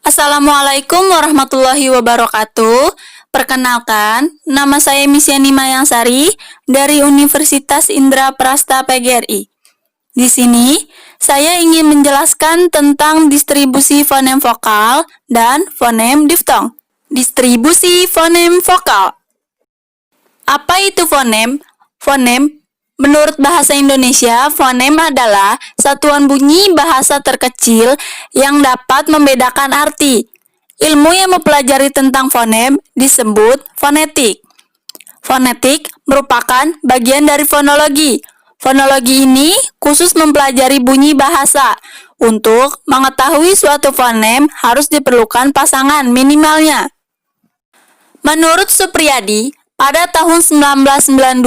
Assalamualaikum warahmatullahi wabarakatuh. Perkenalkan, nama saya Misyani Mayangsari dari Universitas Indra Prasta PGRI. Di sini, saya ingin menjelaskan tentang distribusi fonem vokal dan fonem diftong. Distribusi fonem vokal. Apa itu fonem? Fonem menurut bahasa Indonesia, fonem adalah satuan bunyi bahasa terkecil yang dapat membedakan arti. Ilmu yang mempelajari tentang fonem disebut fonetik. Fonetik merupakan bagian dari fonologi. Fonologi ini khusus mempelajari bunyi bahasa. Untuk mengetahui suatu fonem harus diperlukan pasangan minimalnya. Menurut Supriyadi, pada tahun 1992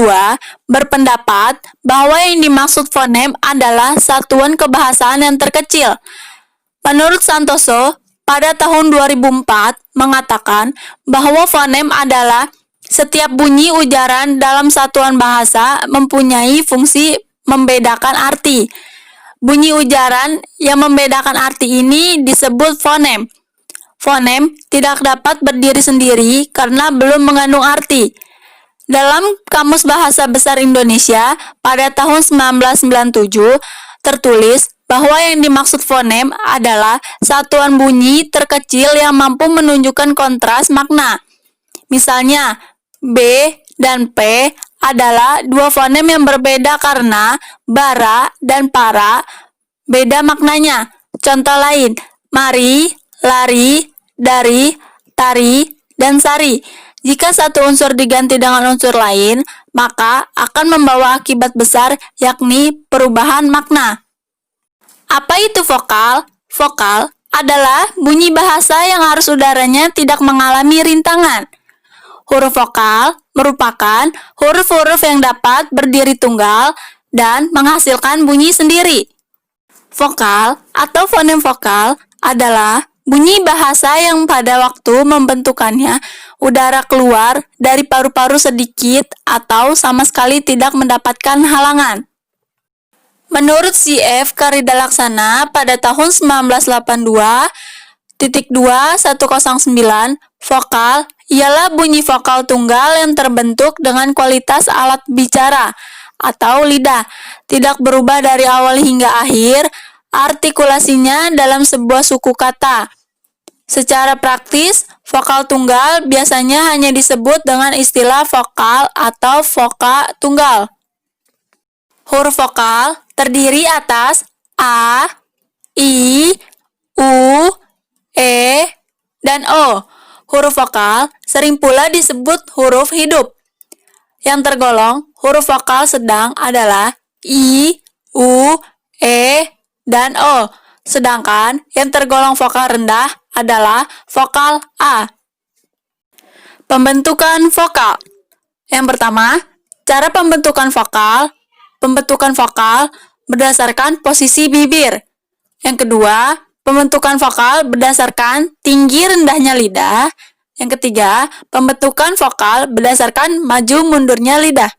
berpendapat bahwa yang dimaksud fonem adalah satuan kebahasaan yang terkecil. Menurut Santoso, pada tahun 2004 mengatakan bahwa fonem adalah setiap bunyi ujaran dalam satuan bahasa mempunyai fungsi membedakan arti. Bunyi ujaran yang membedakan arti ini disebut fonem. Fonem tidak dapat berdiri sendiri karena belum mengandung arti. Dalam Kamus Bahasa Besar Indonesia pada tahun 1997 tertulis bahwa yang dimaksud fonem adalah satuan bunyi terkecil yang mampu menunjukkan kontras makna. Misalnya, B dan P adalah dua fonem yang berbeda karena bara dan para beda maknanya. Contoh lain, mari, lari, dari, tari, dan sari. Jika satu unsur diganti dengan unsur lain, maka akan membawa akibat besar, yakni perubahan makna. Apa itu vokal? Vokal adalah bunyi bahasa yang arus udaranya tidak mengalami rintangan. Huruf vokal merupakan huruf-huruf yang dapat berdiri tunggal dan menghasilkan bunyi sendiri. Vokal atau fonem vokal adalah bunyi bahasa yang pada waktu membentukannya udara keluar dari paru-paru sedikit atau sama sekali tidak mendapatkan halangan. Menurut C.F. Karidalaksana pada tahun 1982.2109, vokal ialah bunyi vokal tunggal yang terbentuk dengan kualitas alat bicara atau lidah, tidak berubah dari awal hingga akhir, artikulasinya dalam sebuah suku kata. Secara praktis, vokal tunggal biasanya hanya disebut dengan istilah vokal atau voka tunggal. Huruf vokal terdiri atas A, I, U, E, dan O. Huruf vokal sering pula disebut huruf hidup. Yang tergolong huruf vokal sedang adalah I, U, E, dan O. Sedangkan yang tergolong vokal rendah adalah vokal A. Pembentukan vokal. Yang pertama, cara pembentukan vokal. Pembentukan vokal berdasarkan posisi bibir. Yang kedua, pembentukan vokal berdasarkan tinggi rendahnya lidah. Yang ketiga, pembentukan vokal berdasarkan maju mundurnya lidah.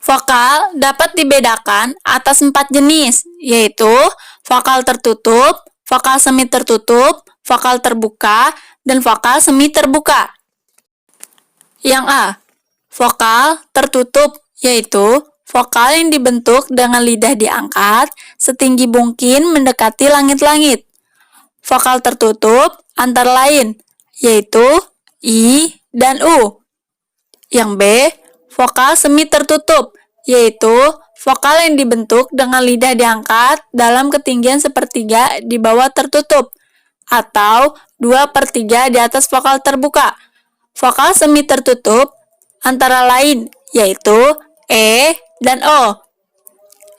Vokal dapat dibedakan atas 4 jenis, yaitu vokal tertutup, vokal semi tertutup, vokal terbuka, dan vokal semi terbuka. Yang A, vokal tertutup, yaitu vokal yang dibentuk dengan lidah diangkat setinggi mungkin mendekati langit-langit. Vokal tertutup antara lain, yaitu I dan U. Yang B, vokal semi tertutup, yaitu vokal yang dibentuk dengan lidah diangkat dalam ketinggian sepertiga di bawah tertutup, atau 2/3 di atas vokal terbuka. Vokal semi tertutup antara lain, yaitu E dan O.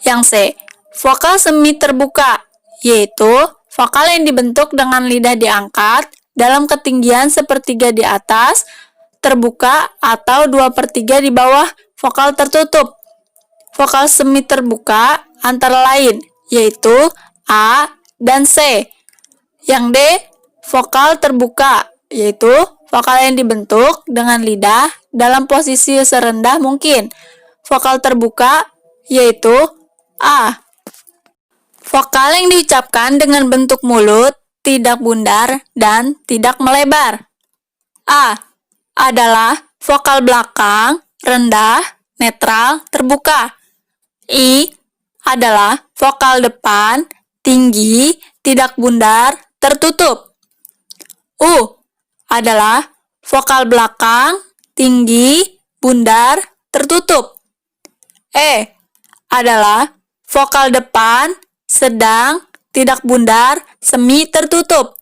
Yang C, vokal semi terbuka, yaitu vokal yang dibentuk dengan lidah diangkat dalam ketinggian sepertiga di atas, terbuka, atau 2/3 di bawah vokal tertutup. Vokal semi terbuka antara lain, yaitu A dan C. Yang D, vokal terbuka, yaitu vokal yang dibentuk dengan lidah dalam posisi serendah mungkin. Vokal terbuka, yaitu A. Vokal yang diucapkan dengan bentuk mulut tidak bundar, dan tidak melebar. A adalah vokal belakang, rendah, netral, terbuka. I adalah vokal depan, tinggi, tidak bundar, tertutup. U adalah vokal belakang, tinggi, bundar, tertutup. E adalah vokal depan, sedang, tidak bundar, semi tertutup.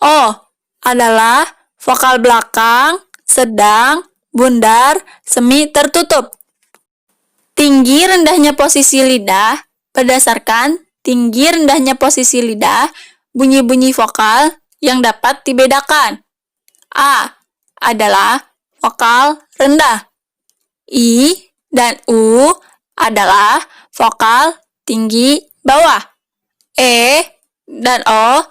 O adalah vokal belakang, sedang, bundar, semi tertutup. Tinggi rendahnya posisi lidah berdasarkan tinggi rendahnya posisi lidah, bunyi-bunyi vokal yang dapat dibedakan. A adalah vokal rendah. I dan U adalah vokal tinggi bawah. E dan O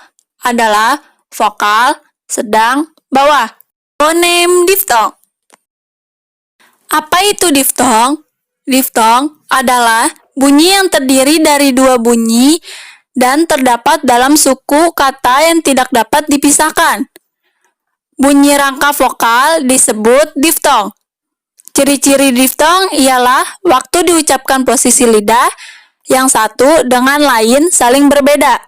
adalah vokal sedang bawah. Fonem diftong. Apa itu diftong? Diftong adalah bunyi yang terdiri dari dua bunyi dan terdapat dalam suku kata yang tidak dapat dipisahkan. Bunyi rangka vokal disebut diftong. Ciri-ciri diftong ialah waktu diucapkan posisi lidah yang satu dengan lain saling berbeda.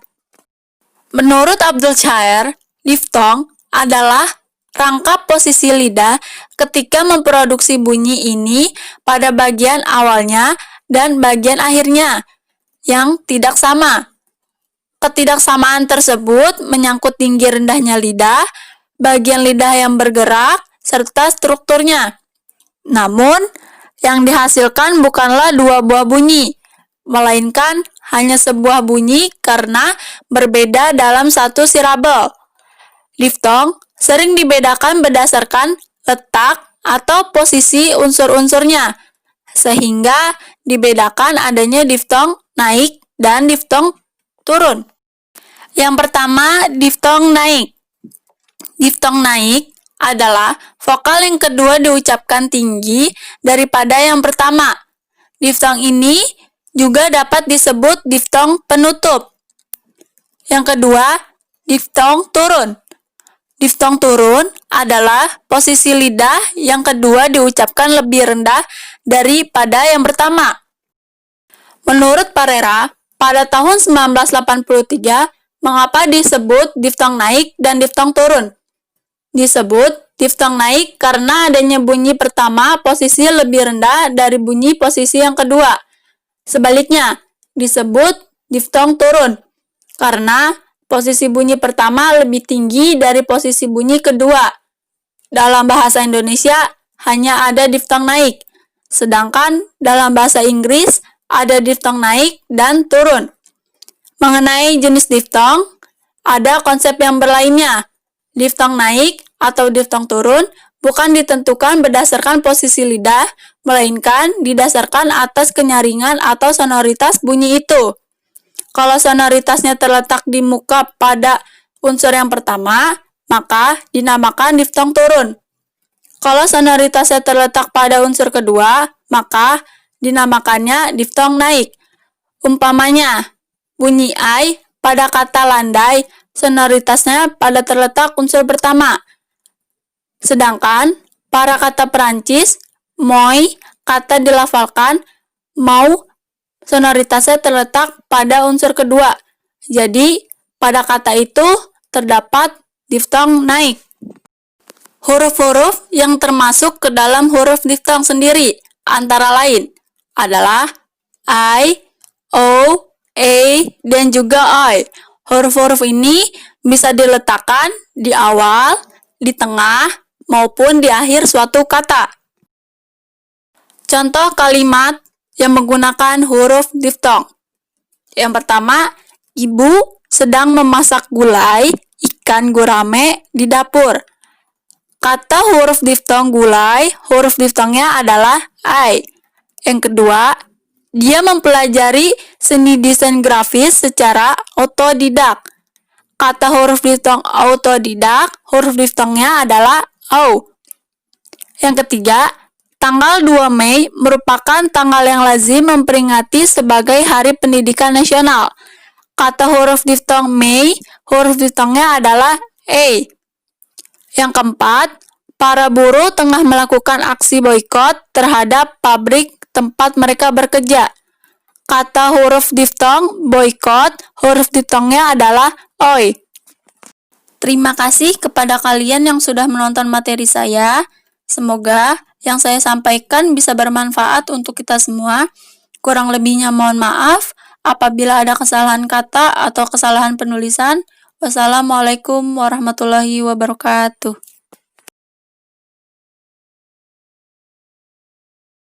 Menurut Abdul Shair, diftong adalah rangkap posisi lidah ketika memproduksi bunyi ini pada bagian awalnya dan bagian akhirnya yang tidak sama. Ketidaksamaan tersebut menyangkut tinggi rendahnya lidah, bagian lidah yang bergerak, serta strukturnya. Namun, yang dihasilkan bukanlah dua buah bunyi, melainkan hanya sebuah bunyi karena berbeda dalam satu silabel. Diftong sering dibedakan berdasarkan letak atau posisi unsur-unsurnya, sehingga dibedakan adanya diftong naik dan diftong turun. Yang pertama, diftong naik. Diftong naik adalah vokal yang kedua diucapkan tinggi daripada yang pertama. Diftong ini juga dapat disebut diftong penutup. Yang kedua, diftong turun. Diftong turun adalah posisi lidah yang kedua diucapkan lebih rendah daripada yang pertama. Menurut Parera, pada tahun 1983, mengapa disebut diftong naik dan diftong turun? Disebut diftong naik karena adanya bunyi pertama posisi lebih rendah dari bunyi posisi yang kedua. Sebaliknya, disebut diftong turun karena posisi bunyi pertama lebih tinggi dari posisi bunyi kedua. Dalam bahasa Indonesia hanya ada diftong naik, sedangkan dalam bahasa Inggris ada diftong naik dan turun. Mengenai jenis diftong, ada konsep yang berlainnya. Diftong naik atau diftong turun bukan ditentukan berdasarkan posisi lidah, melainkan didasarkan atas kenyaringan atau sonoritas bunyi itu. Kalau sonoritasnya terletak di muka pada unsur yang pertama, maka dinamakan diftong turun. Kalau sonoritasnya terletak pada unsur kedua, maka dinamakannya diftong naik. Umpamanya, bunyi I pada kata landai, sonoritasnya pada terletak unsur pertama. Sedangkan pada kata Perancis, moi, kata dilafalkan, mau, sonoritasnya terletak pada unsur kedua. Jadi, pada kata itu terdapat diftong naik. Huruf-huruf yang termasuk ke dalam huruf diftong sendiri antara lain adalah I, O, E, dan juga I. Huruf-huruf ini bisa diletakkan di awal, di tengah, maupun di akhir suatu kata. Contoh kalimat yang menggunakan huruf diftong. Yang pertama, ibu sedang memasak gulai ikan gurame di dapur. Kata huruf diftong gulai, huruf diftongnya adalah I. Yang kedua, dia mempelajari seni desain grafis secara otodidak. Kata huruf diftong autodidak, huruf diftongnya adalah O. Yang ketiga, tanggal 2 Mei merupakan tanggal yang lazim memperingati sebagai Hari Pendidikan Nasional. Kata huruf diftong Mei, huruf diftongnya adalah E. Yang keempat, para buruh tengah melakukan aksi boikot terhadap pabrik tempat mereka bekerja. Kata huruf diftong boikot, huruf diftongnya adalah OI. Terima kasih kepada kalian yang sudah menonton materi saya. Semoga yang saya sampaikan bisa bermanfaat untuk kita semua. Kurang lebihnya mohon maaf apabila ada kesalahan kata atau kesalahan penulisan. Wassalamualaikum warahmatullahi wabarakatuh.